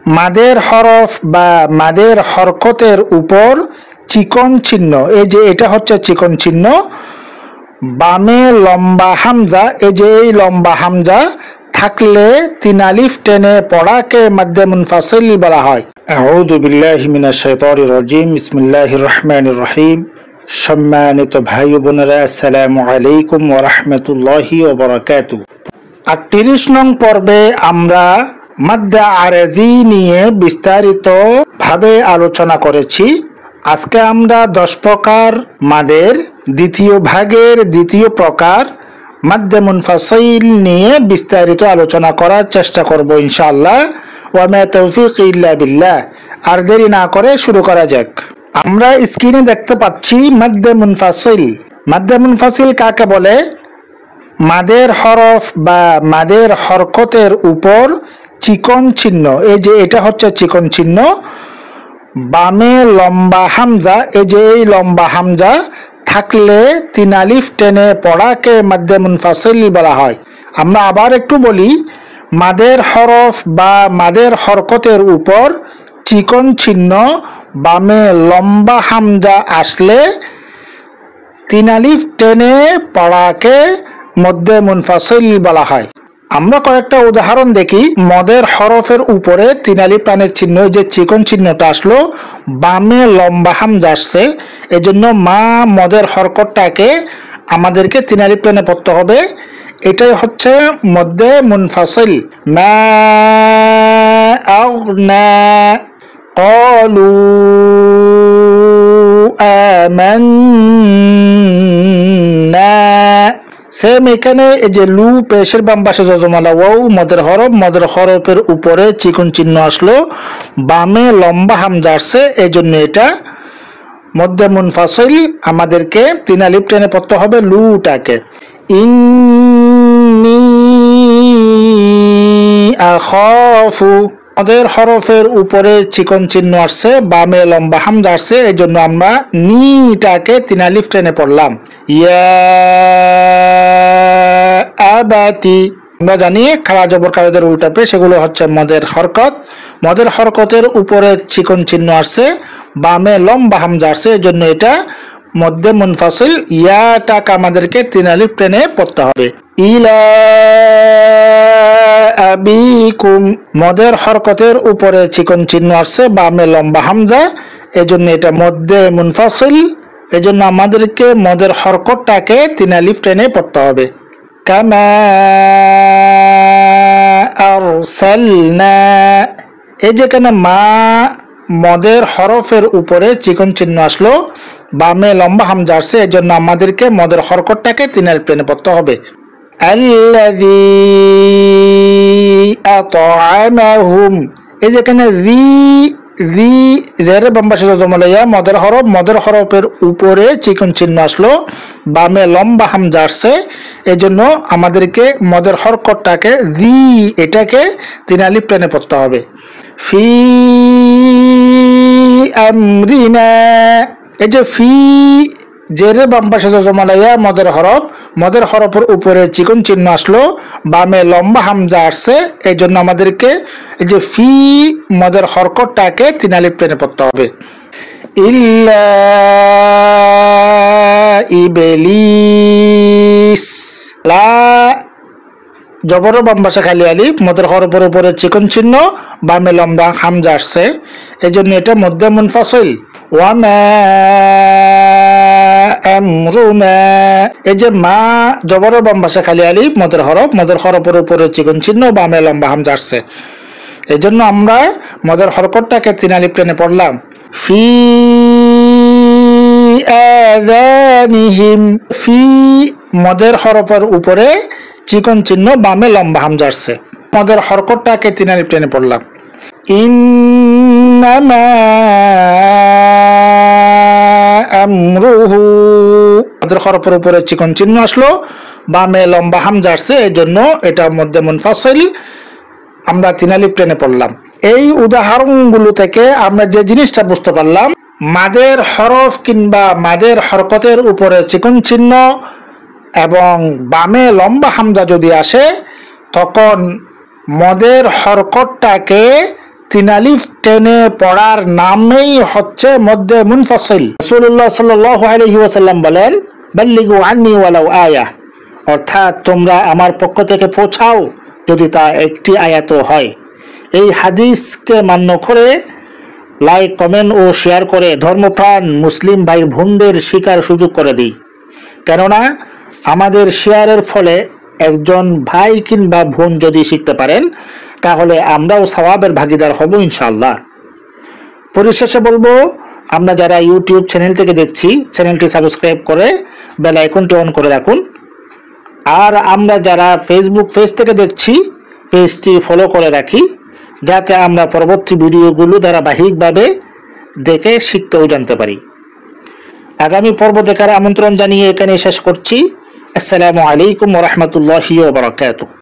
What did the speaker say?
মাদের হরফ বা মাদের হরকতের উপর চিকন চিহ্ন, এই যে এটা হচ্ছে চিকন চিহ্ন। বামে লম্বা হামজা, এই যে এই লম্বা হামজা থাকলে তিন আলিফ টেনে পড়াকে মাদ্দে মুনফাসিল বলা হয়। আউযু বিল্লাহি মিনাশ শাইতানির রাজিম। বিসমিল্লাহির রহমানির রহিম। সম্মানিত ভাই ও বোনেরা, আসসালামু আলাইকুম ওয়া রাহমাতুল্লাহি ওয়া বারাকাতুহু। ৩৮ নং পর্বে আমরা মাদ্দে আরজি নিয়ে বিস্তারিত ভাবে আলোচনা করেছি। আজকে আমরা 10 প্রকার মাদের দ্বিতীয় ভাগের দ্বিতীয় প্রকার মাদ্দে মুনফাসিল নিয়ে বিস্তারিত আলোচনা করার চেষ্টা করব ইনশাআল্লাহ। ওয়া মা তাওফীকি ইল্লা বিল্লাহ। আর দেরি না করে শুরু করা যাক। আমরা স্ক্রিনে দেখতে পাচ্ছি মাদ্দে মুনফাসিল। মাদ্দে মুনফাসিল কাকে বলে? মাদের হরফ বা মাদের হরকতের উপর চিকন চিহ্ন, এই যে এটা হচ্ছে চিকন চিহ্ন। বামে লম্বা হামজা, এই যে এই লম্বা হামজা থাকলে তিন আলিফ টেনে পড়াকে মাদ্দে মুনফাসিল বলা হয়। আমরা আবার একটু বলি, মাদের হরফ বা মাদের হরকতের উপর চিকন চিহ্ন, বামে লম্বা হামজা আসলে তিন আলিফ টেনে পড়াকে মাদ্দে মুনফাসিল বলা হয়। আমরা কয়েকটা উদাহরণ দেখি। মদের হরফের উপরে তিন আলিফ টানের চিহ্ন, যে চিকন চিহ্নটা আসলো, বামে লম্বা হামজা আসছে, এজন্য মা মদের হরকতটাকে আমাদেরকে তিন আলিফ টেনে পড়তে হবে। এটাই হচ্ছে মাদ্দে মুনফাসিল। মা আগনা ক্বালু আমান্না। সেম এখানে এই যে লু পেশের বাম পাশে যজমালা ওয়াও মদের হরফ, মদের হরফের উপরে চিকন চিহ্ন আসলো, বামে লম্বা হামজা আসছে, এই জন্য এটা মাদ্দে মুনফাসিল। আমাদেরকে তিন আলিফ টেনে পড়তে হবে লুটাকে। ইন্নী আখাফু, মদের হরফের উপরে চিকন চিহ্ন আসছে, বামে লম্বা হামজা আসছে, এই জন্য আমরা নিটাকে তিন আলিফ টেনে পড়লাম। ইয়া আবাতি, আমরা জানি খাড়া জবর কারদের উল্টাপে, সেগুলো হচ্ছে মদের হরকত। মদের হরকতের উপরে চিকন চিহ্ন আসছে, বামে লম্বা হামজা আসছে, এই জন্য এটা মাদ্দে মুনফাসিল। ইয়াটাকে আমাদেরকে তিন আলিফ টেনে পড়তে হবে। ইলা আবিকুম, মদের হরকতের উপরে চিকন চিহ্ন আসছে, বামে লম্বা হামজা, এজন্য এটা মাদ্দে মুনফাসিল। এজন্য আমাদেরকে মদের হরকতটাকে তিন আলিফ টেনে পড়তে হবে। কামা আরসালনা, এই যেখানে মা মদের হরফের উপরে চিকন চিহ্ন আসলো, বামে লম্বা হামজা আসছে, এজন্য আমাদেরকে মদের হরকতটাকে তিন আলিফ টেনে পড়তে হবে। আল্লাযী আত'আমাহুম, এই যেখানে জি জেরে বাম পাশে যজমালা মদের হরফ, মদের হরফের উপরে চিকন চিহ্ন আসলো, বামে লম্বা হামজা আসছে, এজন্য আমাদেরকে মদের হরকতটাকে জি এটাকে তিন আলিফ টেনে পড়তে হবে। ফি আমরিনা, এই যে ফি জেরে বাম পাশে যজমালা মদের হরফ, মদের হরফের উপরে চিকন চিহ্ন আসলো, বামে লম্বা হামজা আসছে, এই জন্য আমাদেরকে এই যে ফি মদের হরকতটাকে তিন আলিফ টেনে পড়তে হবে। ইল্লা ইবলিস, লা জবর বাম পাশে খালি আলিফ, মদের হরফের উপরে চিকন চিহ্ন, বামে লম্বা হামজা আসছে, এই জন্য এটা মাদ্দে মুনফাসিল। ওয়া মা আমরুনা, এই যে মা জবর বাম পাশে খালি আলিফ, মদের হরফ, মদের হরফের উপরে চিকন চিহ্ন, বামে লম্বা হামজা আসছে, এই জন্য আমরা মদের হরকতটাকে তিন আলিফ টেনে পড়লাম। ফি আযানিহিম, ফি মদের হরফের উপরে চিকন চিহ্ন, বামে লম্বা হামজা আসছে, মদের হরকতটাকে তিন আলিফ টেনে পড়লাম। ইন্নামা আমরুহু, মদের হরফের উপরে চিকন চিহ্ন আসলো, বামে লম্বা হামজা আসছে, এই জন্য এটা মাদ্দে মুনফাসিল। আমরা তিন আলিফ টেনে পড়লাম। এই উদাহরণগুলো থেকে আমরা যে জিনিসটা বুঝতে পারলাম, মাদের হরফ কিংবা মাদের হরকতের উপরে চিকন চিহ্ন এবং বামে লম্বা হামজা যদি আসে, তখন মদের হরকতটাকে তিন আলিফ টেনে পড়ার নামেই হচ্ছে মধ্যে মুনফাসিল। রাসূলুল্লাহ সাল্লাল্লাহু আলাইহি ওয়াসাল্লাম বলেন, বাল্লিগু আন্নি ওয়ালাউ আয়া, অর্থাৎ তোমরা আমার পক্ষ থেকে পৌঁছাও যদি তা একটি আয়াতও হয়। এই হাদিসকে মান্য করে লাইক, কমেন্ট ও শেয়ার করে ধর্মপ্রাণ মুসলিম ভাই বোনদের শিকার সুযোগ করে দিই। কেননা আমাদের শেয়ারের ফলে একজন ভাই কিংবা বোন যদি শিখতে পারেন তাহলে আমরাও সওয়াবের ভাগিদার হব ইনশাআল্লাহ। পরিশেষে বলবো, আমরা যারা ইউটিউব চ্যানেল থেকে দেখছি চ্যানেলটি সাবস্ক্রাইব করে বেল আইকনটি অন করে রাখুন। আর আমরা যারা ফেসবুক পেজ থেকে দেখছি পেজটি ফলো করে রাখি, যাতে আমরা পরবর্তী ভিডিওগুলো ধারাবাহিকভাবে দেখে শিখতেও জানতে পারি। আগামী পর্ব দেখার আমন্ত্রণ জানিয়ে এখানে শেষ করছি। আসসালামু আলাইকুম ওয়া রাহমাতুল্লাহি ওয়া বারাকাতুহু।